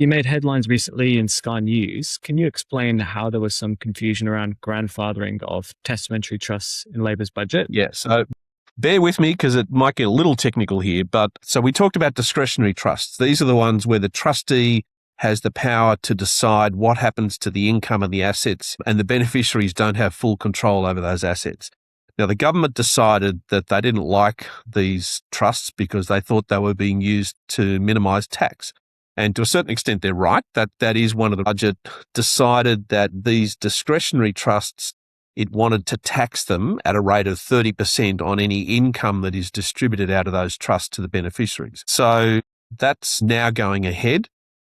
You made headlines recently in Sky News. Can you explain how there was some confusion around grandfathering of testamentary trusts in Labor's budget? Yeah, so bear with me because it might get a little technical here. But so we talked about discretionary trusts. These are the ones where the trustee has the power to decide what happens to the income and the assets, and the beneficiaries don't have full control over those assets. Now, the government decided that they didn't like these trusts because they thought they were being used to minimise tax. And to a certain extent, they're right. That is one of the budget decided that these discretionary trusts, it wanted to tax them at a rate of 30% on any income that is distributed out of those trusts to the beneficiaries. So that's now going ahead.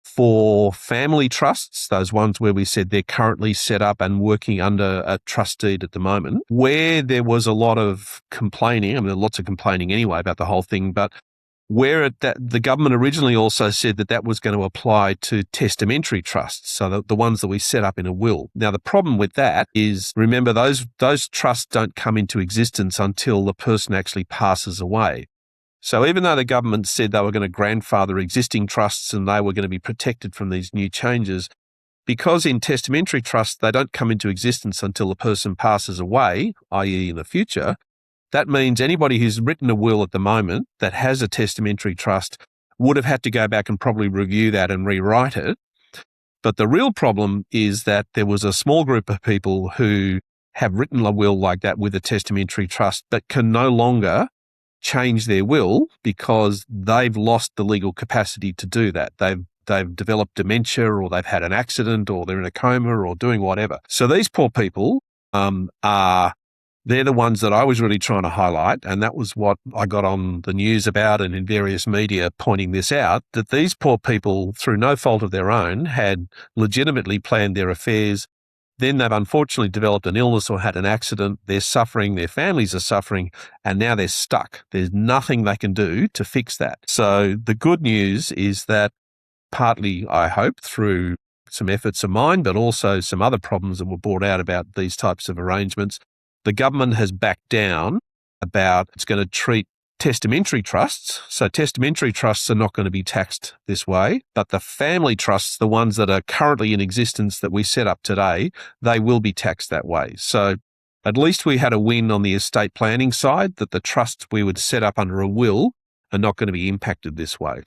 For family trusts, those ones where we said they're currently set up and working under a trust deed at the moment, where there was a lot of complaining, lots of complaining anyway about the whole thing, but that the government originally also said that was going to apply to testamentary trusts, so the ones that we set up in a will. Now, the problem with that is, remember, those trusts don't come into existence until the person actually passes away. So even though the government said they were going to grandfather existing trusts and they were going to be protected from these new changes, because in testamentary trusts they don't come into existence until the person passes away, i.e. in the future, that means anybody who's written a will at the moment that has a testamentary trust would have had to go back and probably review that and rewrite it. But the real problem is that there was a small group of people who have written a will like that with a testamentary trust but can no longer change their will because they've lost the legal capacity to do that. They've developed dementia, or they've had an accident, or they're in a coma, or doing whatever. So these poor people they're the ones that I was really trying to highlight, and that was what I got on the news about and in various media pointing this out, that these poor people, through no fault of their own, had legitimately planned their affairs. Then they've unfortunately developed an illness or had an accident. They're suffering, their families are suffering, and now they're stuck. There's nothing they can do to fix that. So the good news is that partly, I hope, through some efforts of mine, but also some other problems that were brought out about these types of arrangements, the government has backed down about it's going to treat testamentary trusts. So testamentary trusts are not going to be taxed this way, but the family trusts, the ones that are currently in existence that we set up today, they will be taxed that way. So at least we had a win on the estate planning side, that the trusts we would set up under a will are not going to be impacted this way.